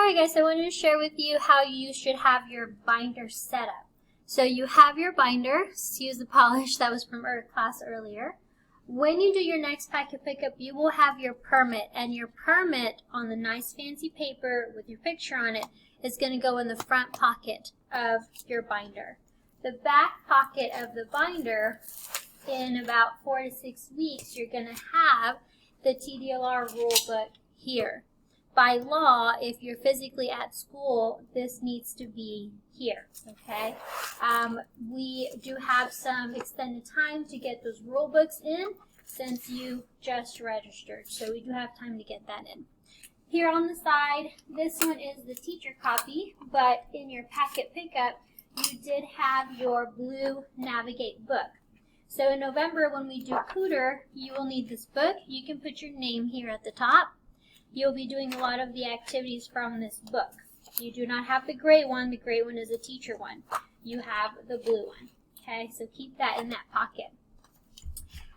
Alright guys, I wanted to share with you how you should have your binder set up. So you have your binder, excuse the polish, that was from our class earlier. When you do your next packet pickup, you will have your permit, and your permit on the nice fancy paper with your picture on it is going to go in the front pocket of your binder. The back pocket of the binder, in about 4 to 6 weeks, you're going to have the TDLR rule book here. By law, if you're physically at school, this needs to be here, okay? We do have some extended time to get those rule books in since you just registered, so we do have time to get that in. Here on the side, this one is the teacher copy, but in your packet pickup, you did have your blue Navigate book. So in November, when we do Cooter, you will need this book. You can put your name here at the top. You'll be doing a lot of the activities from this book. You do not have the gray one. The gray one is a teacher one. You have the blue one. Okay, so keep that in that pocket.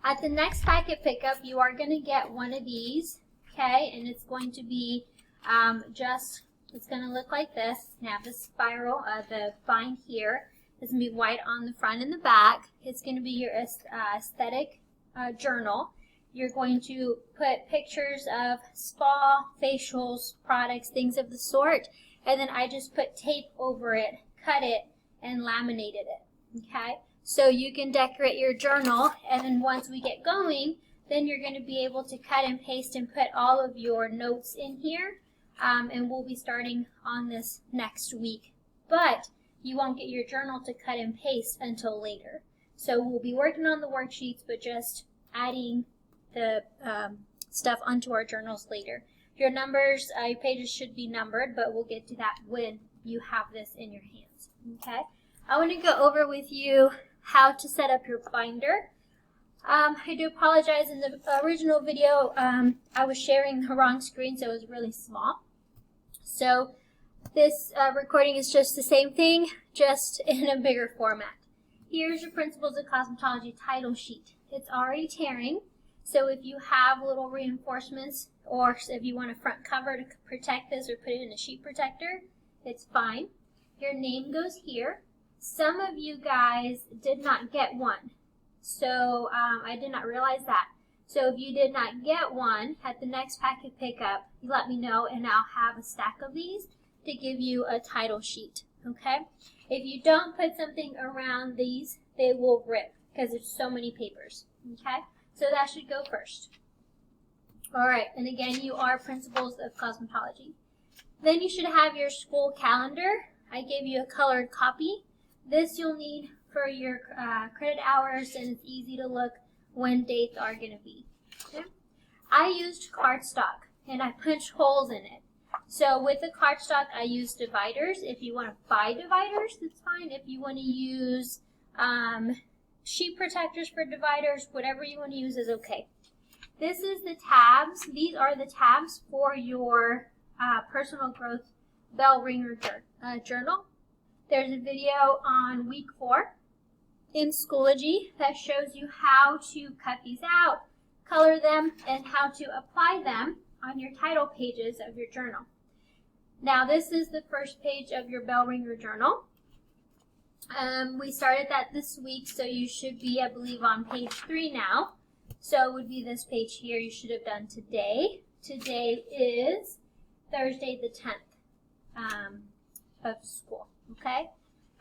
At the next packet pickup, you are going to get one of these, okay, and it's going to be it's going to look like this. You have the spiral, the bind here. It's going to be white on the front and the back. It's going to be your aesthetic journal. You're going to put pictures of spa, facials, products, things of the sort, and then I just put tape over it, cut it, and laminated it, okay? So you can decorate your journal, and then once we get going, then you're going to be able to cut and paste and put all of your notes in here, and we'll be starting on this next week. But you won't get your journal to cut and paste until later. So we'll be working on the worksheets, but just adding the stuff onto our journals later. Your numbers, your pages should be numbered, but we'll get to that when you have this in your hands. Okay? I want to go over with you how to set up your binder. I do apologize, in the original video I was sharing the wrong screen, so it was really small. So this recording is just the same thing, just in a bigger format. Here's your Principles of Cosmetology title sheet. It's already tearing. So if you have little reinforcements, or if you want a front cover to protect this or put it in a sheet protector, it's fine. Your name goes here. Some of you guys did not get one, so I did not realize that. So if you did not get one, at the next packet pickup, you let me know, and I'll have a stack of these to give you a title sheet, okay? If you don't put something around these, they will rip because there's so many papers, okay? So that should go first. Alright, and again, you are Principles of Cosmetology. Then you should have your school calendar. I gave you a colored copy. This you'll need for your credit hours, and it's easy to look when dates are going to be. Okay? I used cardstock, and I punched holes in it. So with the cardstock, I used dividers. If you want to buy dividers, that's fine. If you want to use sheet protectors for dividers, whatever you want to use is okay. This is the tabs. These are the tabs for your personal growth bell ringer journal. There's a video on week 4 in Schoology that shows you how to cut these out, color them, and how to apply them on your title pages of your journal. Now this is the first page of your bell ringer journal. We started that this week, so you should be, I believe, on page 3 now. So it would be this page here you should have done today. Today is Thursday the 10th of school, okay?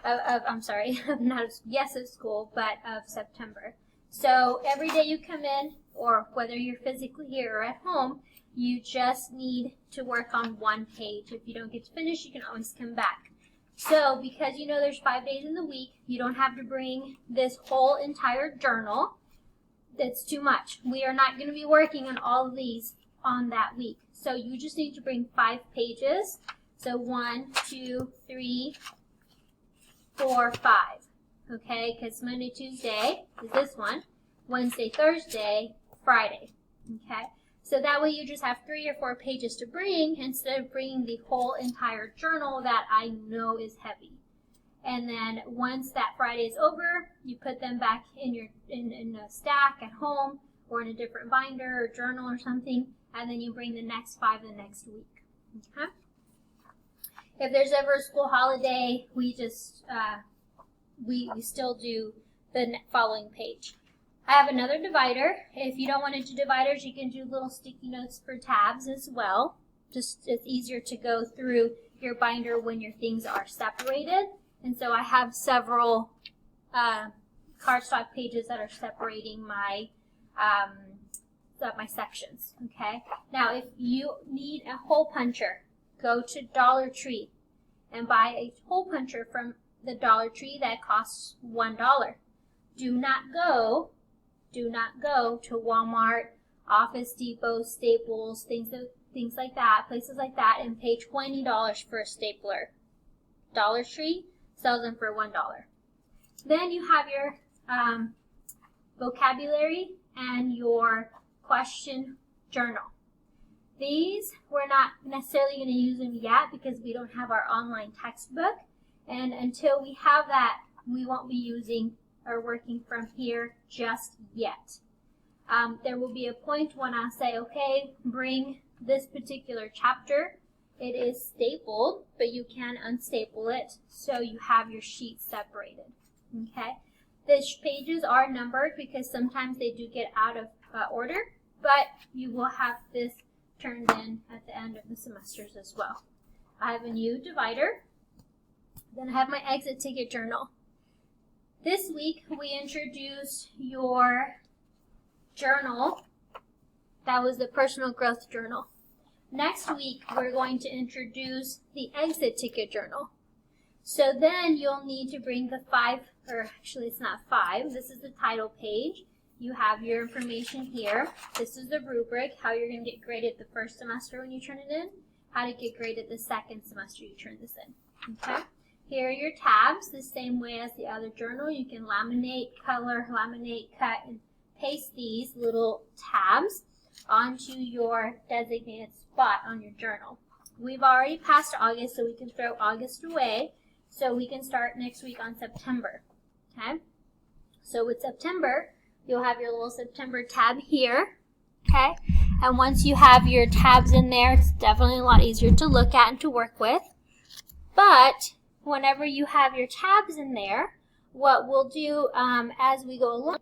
I'm sorry, not of, yes, of school, but of September. So every day you come in, or whether you're physically here or at home, you just need to work on one page. If you don't get to finish, you can always come back. So because you know there's 5 days in the week, you don't have to bring this whole entire journal. That's too much. We are not going to be working on all of these on that week. So you just need to bring 5 pages. So 1, 2, 3, 4, 5. Okay, because Monday, Tuesday is this one. Wednesday, Thursday, Friday. Okay, so that way you just have 3 or 4 pages to bring instead of bringing the whole entire journal that I know is heavy. And then once that Friday is over, you put them back in a stack at home or in a different binder or journal or something, and then you bring the next 5 the next week. Okay? If there's ever a school holiday, we just, we still do the following page. I have another divider. If you don't want to do dividers, you can do little sticky notes for tabs as well. Just, it's easier to go through your binder when your things are separated. And so I have several cardstock pages that are separating my my sections. Okay. Now, if you need a hole puncher, go to Dollar Tree and buy a hole puncher from the Dollar Tree that costs $1. Do not go to Walmart, Office Depot, Staples, things like that, places like that, and pay $20 for a stapler. Dollar Tree sells them for $1. Then you have your vocabulary and your question journal. These, we're not necessarily going to use them yet because we don't have our online textbook, and until we have that, we won't be using or working from here just yet. There will be a point when I'll say, okay, bring this particular chapter. It is stapled, but you can unstaple it so you have your sheet separated. Okay, the pages are numbered because sometimes they do get out of order, but you will have this turned in at the end of the semesters as well. I have a new divider. Then I have my exit ticket journal. This week we introduced your journal. That was the personal growth journal. Next week we're going to introduce the exit ticket journal. So then you'll need to bring the 5, or actually it's not 5, this is the title page. You have your information here. This is the rubric, how you're going to get graded the first semester when you turn it in, how to get graded the second semester you turn this in. Okay? Here are your tabs, the same way as the other journal. You can laminate, color, laminate, cut, and paste these little tabs onto your designated spot on your journal. We've already passed August, so we can throw August away, so we can start next week on September. Okay? So with September, you'll have your little September tab here. Okay? And once you have your tabs in there, it's definitely a lot easier to look at and to work with. But whenever you have your tabs in there, what we'll do as we go along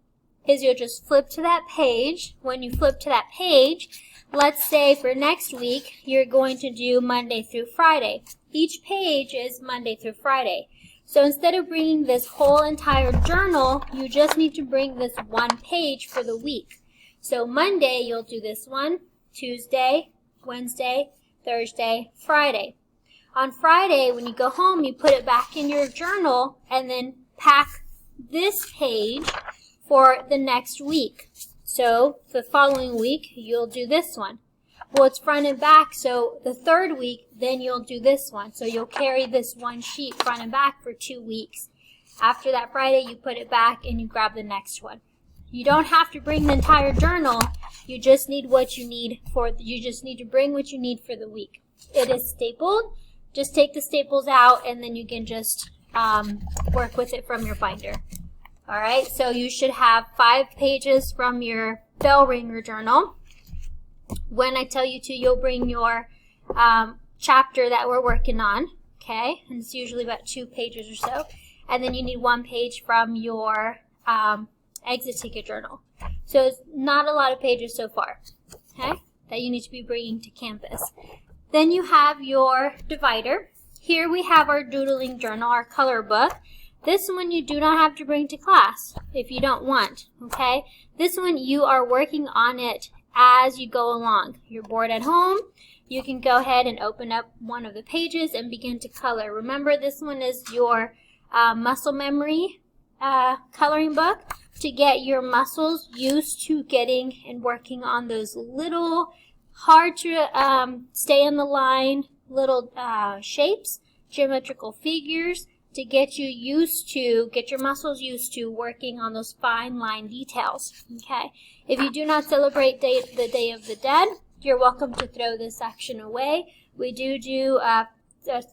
is you'll just flip to that page. When you flip to that page, let's say for next week, you're going to do Monday through Friday. Each page is Monday through Friday. So instead of bringing this whole entire journal, you just need to bring this one page for the week. So Monday, you'll do this one, Tuesday, Wednesday, Thursday, Friday. On Friday, when you go home, you put it back in your journal and then pack this page for the next week. So the following week, you'll do this one. Well, it's front and back, so the third week, then you'll do this one. So you'll carry this one sheet front and back for 2 weeks. After that Friday, you put it back and you grab the next one. You don't have to bring the entire journal. You just need what you need you just need to bring what you need for the week. It is stapled. Just take the staples out and then you can just work with it from your binder. All right, so you should have 5 pages from your bell ringer journal. When I tell you to, you'll bring your chapter that we're working on, okay? And it's usually about 2 pages or so. And then you need 1 page from your exit ticket journal. So it's not a lot of pages so far, okay, that you need to be bringing to campus. Then you have your divider. Here we have our Doodling Journal, our color book. This one you do not have to bring to class if you don't want, okay? This one you are working on it as you go along. You're bored at home, you can go ahead and open up one of the pages and begin to color. Remember, this one is your muscle memory coloring book to get your muscles used to getting and working on those little hard to stay in the line little shapes, geometrical figures, to get you used to, get your muscles used to working on those fine line details, okay? If you do not celebrate the Day of the Dead, you're welcome to throw this section away. We do a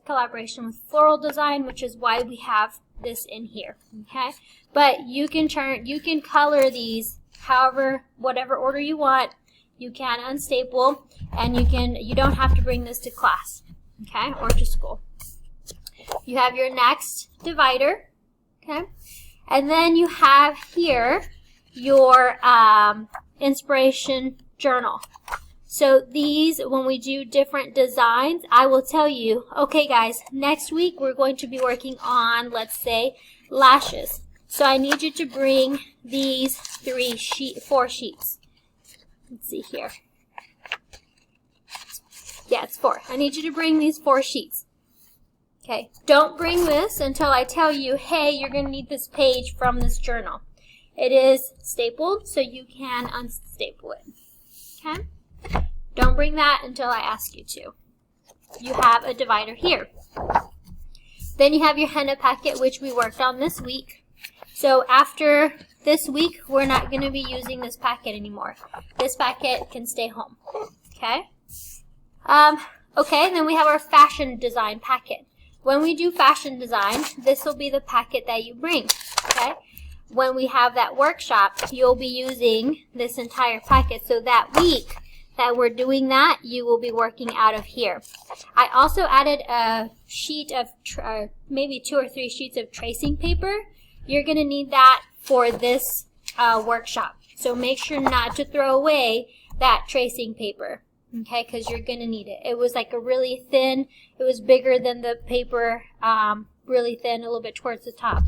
collaboration with Floral Design, which is why we have this in here, okay? But you can color these however, whatever order you want. You can unstaple, and you don't have to bring this to class, okay, or to school. You have your next divider, okay? And then you have here your inspiration journal. So these, when we do different designs, I will tell you, okay guys, next week we're going to be working on, let's say, lashes. So I need you to bring these 4 sheets. Let's see here. Yeah, it's 4. I need you to bring these 4 sheets. Okay, don't bring this until I tell you, hey, you're going to need this page from this journal. It is stapled, so you can unstaple it. Okay? Don't bring that until I ask you to. You have a divider here. Then you have your henna packet, which we worked on this week. So after this week, we're not going to be using this packet anymore. This packet can stay home. Okay? Okay, then we have our fashion design packet. When we do fashion design, this will be the packet that you bring. Okay? When we have that workshop, you'll be using this entire packet. So that week that we're doing that, you will be working out of here. I also added a sheet of, maybe 2 or 3 sheets of tracing paper. You're going to need that for this workshop. So make sure not to throw away that tracing paper, okay, because you're going to need it. It was like a really thin, it was bigger than the paper, really thin, a little bit towards the top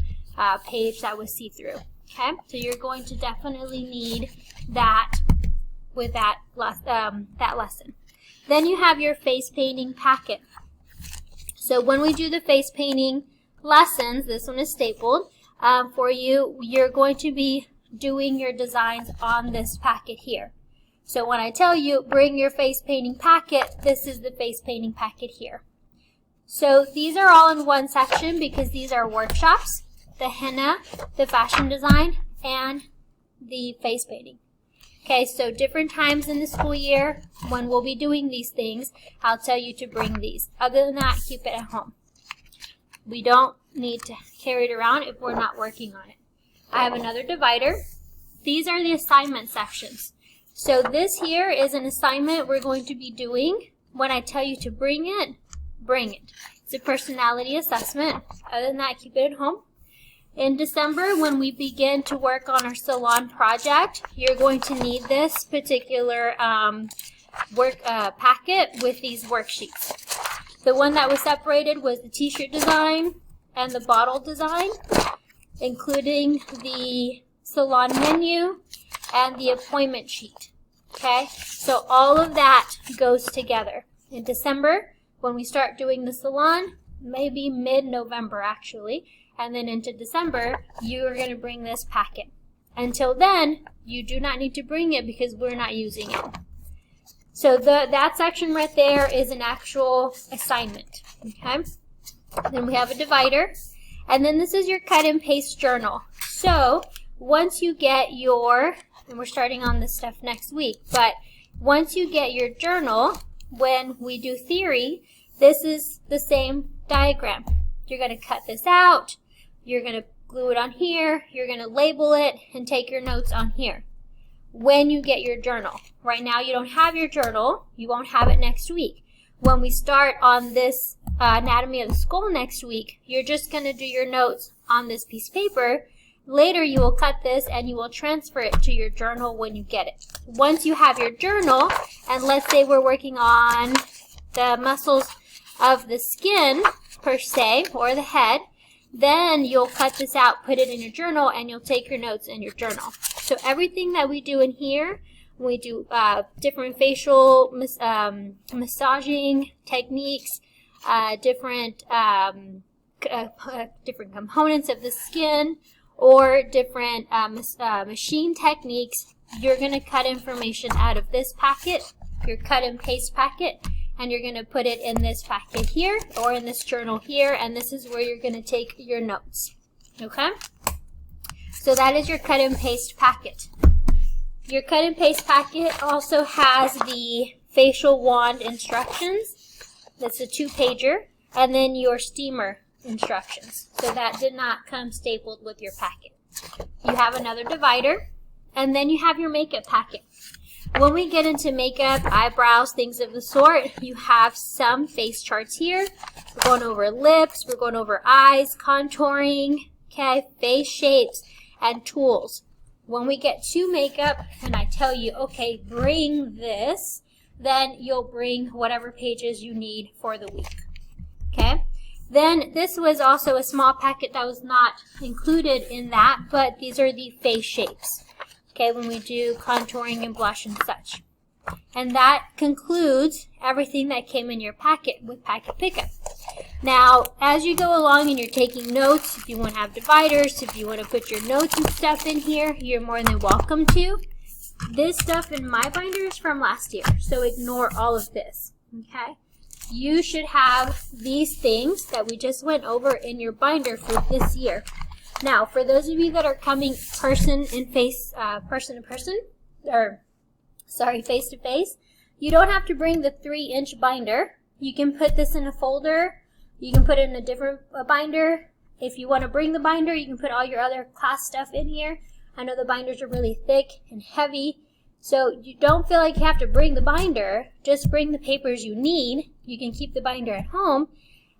page that was see-through, okay? So you're going to definitely need that with that lesson. Then you have your face painting packet. So when we do the face painting lessons, this one is stapled for you, you're going to be doing your designs on this packet here. So when I tell you bring your face painting packet, this is the face painting packet here. So these are all in one section because these are workshops, the henna, the fashion design, and the face painting. Okay, so different times in the school year when we'll be doing these things, I'll tell you to bring these. Other than that, keep it at home. We don't need to carry it around if we're not working on it. I have another divider. These are the assignment sections. So this here is an assignment we're going to be doing. When I tell you to bring it, bring it. It's a personality assessment. Other than that, keep it at home. In December, when we begin to work on our salon project, you're going to need this particular packet with these worksheets. The one that was separated was the t-shirt design and the bottle design, including the salon menu and the appointment sheet. Okay, so all of that goes together. In December, when we start doing the salon, maybe mid-November actually, and then into December, you are going to bring this packet. Until then, you do not need to bring it because we're not using it. So that section right there is an actual assignment. Okay. Then we have a divider. And then this is your cut and paste journal. So once you get your, and we're starting on this stuff next week, but once you get your journal, when we do theory, this is the same diagram. You're going to cut this out. You're going to glue it on here. You're going to label it and take your notes on here. When you get your journal. Right now you don't have your journal. You won't have it next week. When we start on this anatomy of the skull next week, you're just going to do your notes on this piece of paper. Later you will cut this and you will transfer it to your journal when you get it. Once you have your journal, and let's say we're working on the muscles of the skin per se, or the head, then you'll cut this out, put it in your journal, and you'll take your notes in your journal. So everything that we do in here, we do different facial massaging techniques, different components of the skin, or different machine techniques. You're going to cut information out of this packet, your cut and paste packet, and you're going to put it in this packet here or in this journal here, and this is where you're going to take your notes. Okay? So that is your cut and paste packet. Your cut and paste packet also has the facial wand instructions. That's a 2-pager, and then your steamer instructions. So that did not come stapled with your packet. You have another divider, and then you have your makeup packet. When we get into makeup, eyebrows, things of the sort, you have some face charts here. We're going over lips, we're going over eyes, contouring, okay, face shapes, and tools. When we get to makeup and I tell you, okay, bring this, then you'll bring whatever pages you need for the week, okay? Then this was also a small packet that was not included in that, but these are the face shapes. Okay, when we do contouring and blush and such. And that concludes everything that came in your packet with Packet Pickup. Now, as you go along and you're taking notes, if you want to have dividers, if you want to put your notes and stuff in here, you're more than welcome to. This stuff in my binder is from last year, so ignore all of this, okay? You should have these things that we just went over in your binder for this year. Now, for those of you that are coming face to face, you don't have to bring the 3-inch binder. You can put this in a folder. You can put it in a different binder. If you want to bring the binder, you can put all your other class stuff in here. I know the binders are really thick and heavy, so you don't feel like you have to bring the binder. Just bring the papers you need. You can keep the binder at home,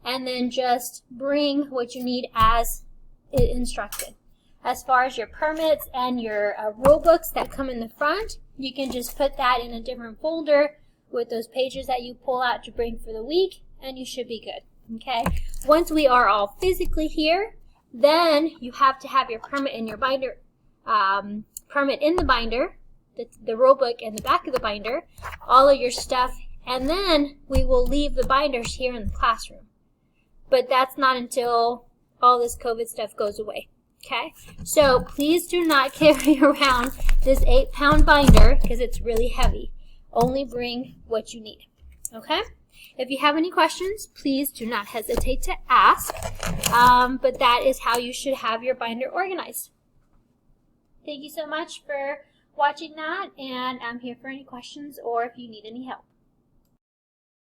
and then just bring what you need as instructed. As far as your permits and your rule books that come in the front, you can just put that in a different folder with those pages that you pull out to bring for the week, and you should be good. Okay. Once we are all physically here, then you have to have your permit in your binder, permit in the binder, the rule book in the back of the binder, all of your stuff, and then we will leave the binders here in the classroom. But that's not until all this COVID stuff goes away, okay? So please do not carry around this 8-pound binder because it's really heavy. Only bring what you need, okay? If you have any questions, please do not hesitate to ask, but that is how you should have your binder organized. Thank you so much for watching that, and I'm here for any questions or if you need any help.